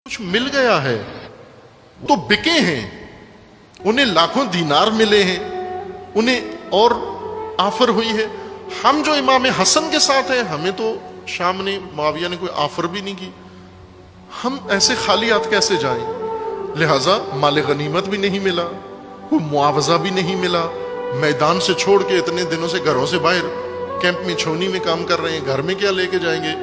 کچھ مل گیا ہے تو بکے ہیں، انہیں لاکھوں دینار ملے ہیں، انہیں اور آفر ہوئی ہے۔ ہم جو امام حسن کے ساتھ ہیں، ہمیں تو شام نے معاویہ نے کوئی آفر بھی نہیں کی، ہم ایسے خالی ہاتھ کیسے جائیں؟ لہٰذا مال غنیمت بھی نہیں ملا، کوئی معاوضہ بھی نہیں ملا، میدان سے چھوڑ کے اتنے دنوں سے گھروں سے باہر کیمپ میں چھونی میں کام کر رہے ہیں، گھر میں کیا لے کے جائیں گے؟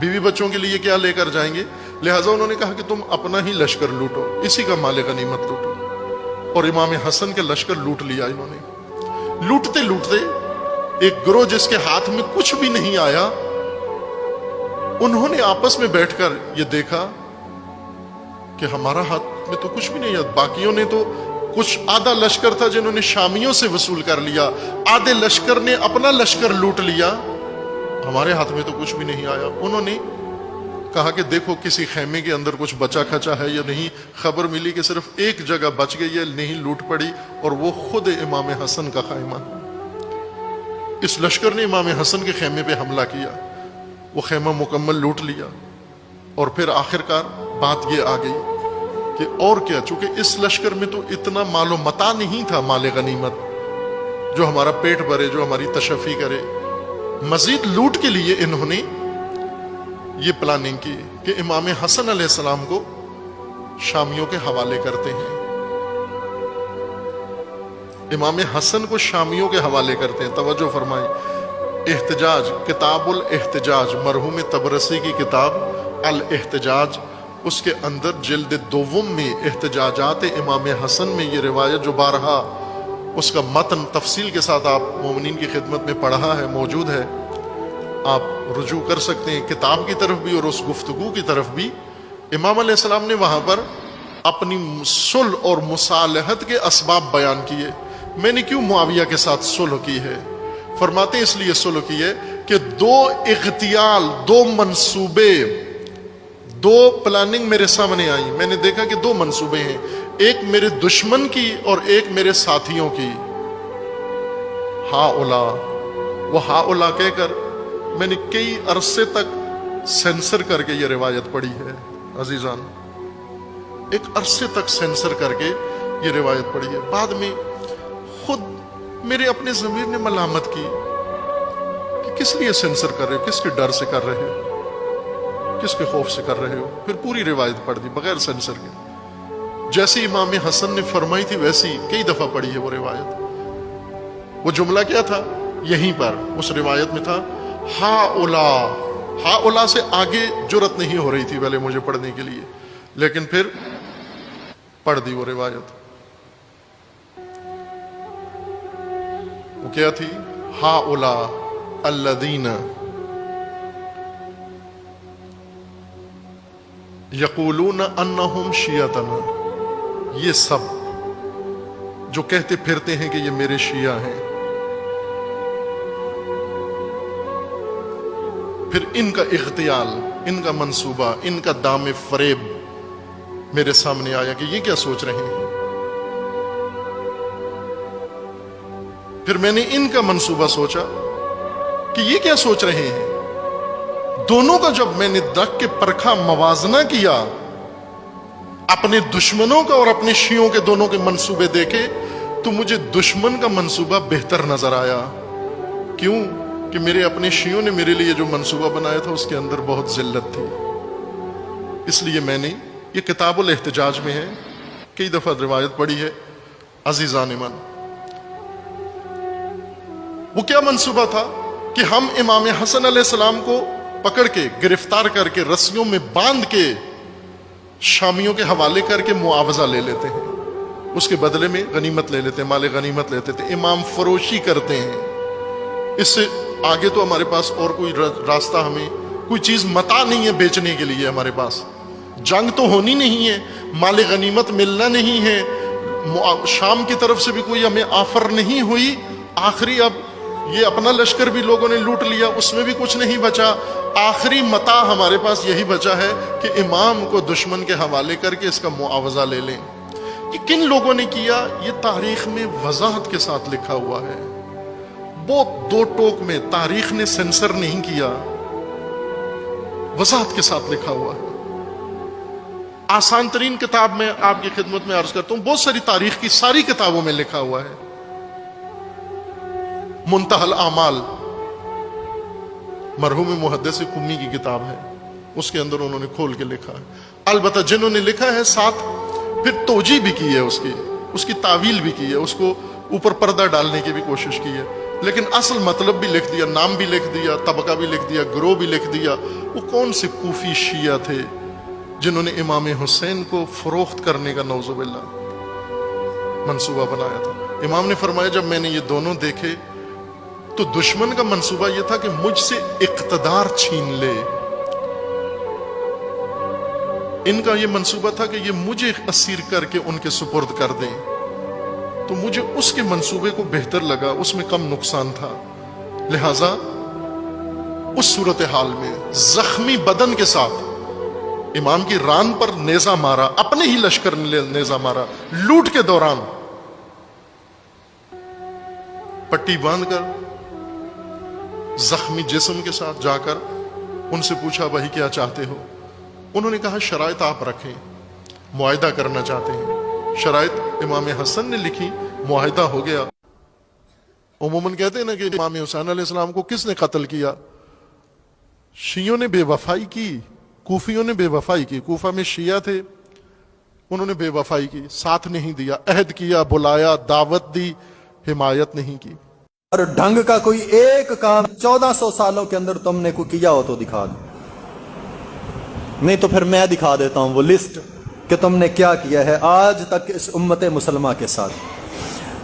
بیوی بچوں کے لیے کیا لے کر جائیں گے؟ لہٰذا انہوں نے کہا کہ تم اپنا ہی لشکر لوٹو، اسی کا مال غنیمت لوٹو، اور امام حسن کے لشکر لوٹ لیا انہوں نے۔ لوٹتے لوٹتے ایک گروہ جس کے ہاتھ میں کچھ بھی نہیں آیا، انہوں نے آپس میں بیٹھ کر یہ دیکھا کہ ہمارا ہاتھ میں تو کچھ بھی نہیں ہے۔ باقیوں نے تو کچھ آدھا لشکر تھا جنہوں نے شامیوں سے وصول کر لیا، آدھے لشکر نے اپنا لشکر لوٹ لیا، ہمارے ہاتھ میں تو کچھ بھی نہیں آیا۔ انہوں نے کہا کہ دیکھو کسی خیمے کے اندر کچھ بچا کھچا ہے یا نہیں۔ خبر ملی کہ صرف ایک جگہ بچ گئی ہے، نہیں لوٹ پڑی، اور وہ خود امام حسن کا خیمہ۔ اس لشکر نے امام حسن کے خیمے پہ حملہ کیا، وہ خیمہ مکمل لوٹ لیا، اور پھر آخرکار بات یہ آ گئی کہ اور کیا، چونکہ اس لشکر میں تو اتنا مال و متاع نہیں تھا، مال غنیمت جو ہمارا پیٹ بھرے، جو ہماری تشفی کرے۔ مزید لوٹ کے لیے انہوں نے یہ پلاننگ کی کہ امام حسن علیہ السلام کو شامیوں کے حوالے کرتے ہیں، امام حسن کو شامیوں کے حوالے کرتے ہیں۔ توجہ فرمائیں، احتجاج، کتاب الاحتجاج، مرحوم تبرسی کی کتاب الاحتجاج، اس کے اندر جلد دوم میں احتجاجات امام حسن میں یہ روایت جو بارہا اس کا متن تفصیل کے ساتھ آپ مومنین کی خدمت میں پڑھا ہے، موجود ہے، آپ رجوع کر سکتے ہیں کتاب کی طرف بھی اور اس گفتگو کی طرف بھی۔ امام علیہ السلام نے وہاں پر اپنی صلح اور مصالحت کے اسباب بیان کیے۔ میں نے کیوں معاویہ کے ساتھ صلح کی ہے؟ فرماتے اس لیے صلح کی ہے کہ دو اغتیال، دو منصوبے، دو پلاننگ میرے سامنے آئی، میں نے دیکھا کہ دو منصوبے ہیں، ایک میرے دشمن کی اور ایک میرے ساتھیوں کی۔ ہاؤلا، وہ ہاؤلا کہہ کر میں نے کئی عرصے تک سینسر کر کے یہ روایت پڑھی ہے عزیزان، ایک عرصے تک سینسر کر کے یہ روایت پڑھی ہے۔ بعد میں خود میرے اپنے ضمیر نے ملامت کی کہ کس لیے سینسر کر رہے ہو، کس کے ڈر سے کر رہے ہو، کس کے خوف سے کر رہے ہو؟ پھر پوری روایت پڑھ دی بغیر سینسر کے، جیسی امام حسن نے فرمائی تھی ویسی کئی دفعہ پڑھی ہے وہ روایت۔ وہ جملہ کیا تھا؟ یہیں پر اس روایت میں تھا ہاؤلا، ہاؤلا سے آگے جرت نہیں ہو رہی تھی پہلے مجھے پڑھنے کے لیے، لیکن پھر پڑھ دی وہ روایت۔ وہ کیا تھی؟ ہاؤلا الذین یقولون انہم شیعتنا، یہ سب جو کہتے پھرتے ہیں کہ یہ میرے شیعہ ہیں۔ پھر ان کا اغتیال، ان کا منصوبہ، ان کا دام فریب میرے سامنے آیا کہ یہ کیا سوچ رہے ہیں۔ پھر میں نے ان کا منصوبہ سوچا کہ یہ کیا سوچ رہے ہیں۔ دونوں کا جب میں نے رکھ کے پرکھا، موازنہ کیا، اپنے دشمنوں کا اور اپنے شیعوں کے دونوں کے منصوبے دیکھے، تو مجھے دشمن کا منصوبہ بہتر نظر آیا۔ کیوں؟ کہ میرے اپنے شیعوں نے میرے لیے جو منصوبہ بنایا تھا اس کے اندر بہت ذلت تھی۔ اس لیے میں نے یہ کتاب الاحتجاج میں ہے، کئی دفعہ روایت پڑھی ہے عزیزان من۔ وہ کیا منصوبہ تھا کہ ہم امام حسن علیہ السلام کو پکڑ کے، گرفتار کر کے، رسیوں میں باندھ کے شامیوں کے حوالے کر کے معاوضہ لے لیتے ہیں، اس کے بدلے میں غنیمت لے لیتے ہیں، مال غنیمت لیتے تھے، امام فروشی کرتے ہیں۔ اس سے آگے تو ہمارے پاس اور کوئی راستہ، ہمیں کوئی چیز متاع نہیں ہے بیچنے کے لیے، ہمارے پاس جنگ تو ہونی نہیں ہے، مال غنیمت ملنا نہیں ہے، شام کی طرف سے بھی کوئی ہمیں آفر نہیں ہوئی، آخری اب یہ اپنا لشکر بھی لوگوں نے لوٹ لیا، اس میں بھی کچھ نہیں بچا، آخری متاع ہمارے پاس یہی بچا ہے کہ امام کو دشمن کے حوالے کر کے اس کا معاوضہ لے لیں۔ یہ کن لوگوں نے کیا؟ یہ تاریخ میں وضاحت کے ساتھ لکھا ہوا ہے، بہت دو ٹوک میں، تاریخ نے سینسر نہیں کیا، وضاحت کے ساتھ لکھا ہوا ہے۔ آسان ترین کتاب میں آپ کی خدمت میں عرض کرتا ہوں، بہت ساری تاریخ کی ساری کتابوں میں لکھا ہوا ہے، منتہی الاعمال مرحوم محدث قمی کی کتاب ہے، اس کے اندر انہوں نے کھول کے لکھا ہے۔ البتہ جنہوں نے لکھا ہے ساتھ پھر توجیہ بھی کی ہے، اس کی تعویل بھی کی ہے، اس کو اوپر پردہ ڈالنے کی بھی کوشش کی ہے، لیکن اصل مطلب بھی لکھ دیا، نام بھی لکھ دیا، طبقہ بھی لکھ دیا، گروہ بھی لکھ دیا۔ وہ کون سے کوفی شیعہ تھے جنہوں نے امام حسین کو فروخت کرنے کا نعوذ باللہ منصوبہ بنایا تھا؟ امام نے فرمایا جب میں نے یہ دونوں دیکھے تو دشمن کا منصوبہ یہ تھا کہ مجھ سے اقتدار چھین لے، ان کا یہ منصوبہ تھا کہ یہ مجھے اسیر کر کے ان کے سپرد کر دیں، تو مجھے اس کے منصوبے کو بہتر لگا، اس میں کم نقصان تھا، لہذا اس صورتحال میں زخمی بدن کے ساتھ امام کی ران پر نیزہ مارا، اپنے ہی لشکر نے نیزہ مارا، لوٹ کے دوران پٹی باندھ کر زخمی جسم کے ساتھ جا کر ان سے پوچھا بھائی کیا چاہتے ہو؟ انہوں نے کہا شرائط آپ رکھیں، معاہدہ کرنا چاہتے ہیں۔ شرائط امام حسن نے لکھی، معاہدہ ہو گیا۔ عموماً کہتے ہیں نا کہ امام حسین علیہ السلام کو کس نے قتل کیا؟ شیعوں نے بے وفائی کی، کوفیوں نے بے وفائی کی، کوفہ میں شیعہ تھے، انہوں نے بے وفائی کی، ساتھ نہیں دیا، عہد کیا، بلایا، دعوت دی، حمایت نہیں کی۔ اور ڈھنگ کا کوئی ایک کام 1400 سالوں کے اندر تم نے کوئی کیا ہو تو دکھا دو، نہیں تو پھر میں دکھا دیتا ہوں وہ لسٹ کہ تم نے کیا کیا ہے آج تک اس امت مسلمہ کے ساتھ۔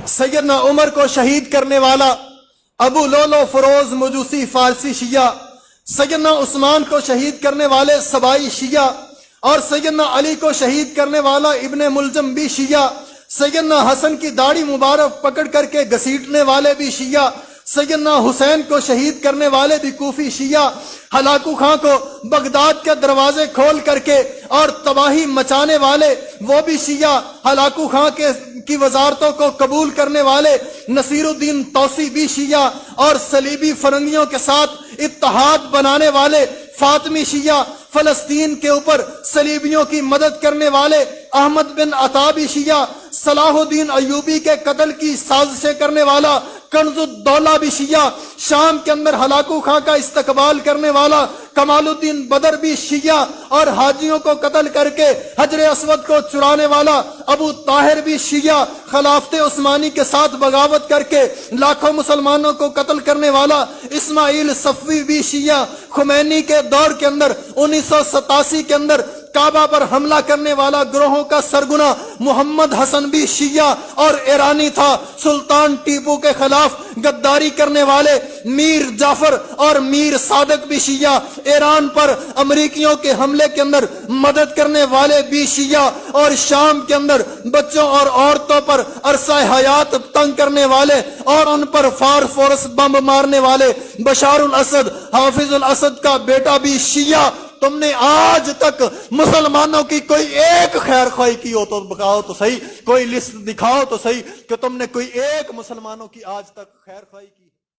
سیدنا عمر کو شہید کرنے والا ابو لولو فروز مجوسی فارسی شیعہ، سیدنا عثمان کو شہید کرنے والے سبائی شیعہ، اور سیدنا علی کو شہید کرنے والا ابن ملجم بھی شیعہ، سیدنا حسن کی داڑھی مبارک پکڑ کر کے گھسیٹنے والے بھی شیعہ، سیدنا حسین کو شہید کرنے والے بھی کوفی شیعہ، ہلاکو خان کو بغداد کے دروازے کھول کر کے اور تباہی مچانے والے وہ بھی شیعہ، ہلاکو خان کی وزارتوں کو قبول کرنے والے نصیر الدین توسی بھی شیعہ، اور صلیبی فرنگیوں کے ساتھ اتحاد بنانے والے فاطمی شیعہ، فلسطین کے اوپر صلیبیوں کی مدد کرنے والے احمد بن عطا بھی شیعہ، صلاح الدین ایوبی کے قتل کی سازشیں کرنے والا کنز الدولہ بھی شیعہ، شام کے اندر ہلاکو خان کا استقبال کرنے والا کمال الدین بدر بھی شیعہ، اور حاجیوں کو قتل کر کے حجر اسود کو چرانے والا ابو طاہر بھی شیعہ، خلافت عثمانی کے ساتھ بغاوت کر کے لاکھوں مسلمانوں کو قتل کرنے والا اسماعیل صفوی بھی شیعہ، خمینی کے دور کے اندر 1987 کے اندر کعبہ پر حملہ کرنے والا گروہوں کا سرگنا محمد حسن بھی شیعہ اور ایرانی تھا، سلطان ٹیپو کے خلاف غداری کرنے والے میر جعفر اور میر صادق بھی شیعہ، ایران پر امریکیوں کے حملے کے اندر مدد کرنے والے بھی شیعہ، اور شام کے اندر بچوں اور عورتوں پر عرصہ حیات تنگ کرنے والے اور ان پر فورس بم مارنے والے بشار الاسد حافظ الاسد کا بیٹا بھی شیعہ۔ تم نے آج تک مسلمانوں کی کوئی ایک خیر خواہی کی ہو تو بتاؤ تو صحیح، کوئی لسٹ دکھاؤ تو صحیح کہ تم نے کوئی ایک مسلمانوں کی آج تک خیر خواہی کی۔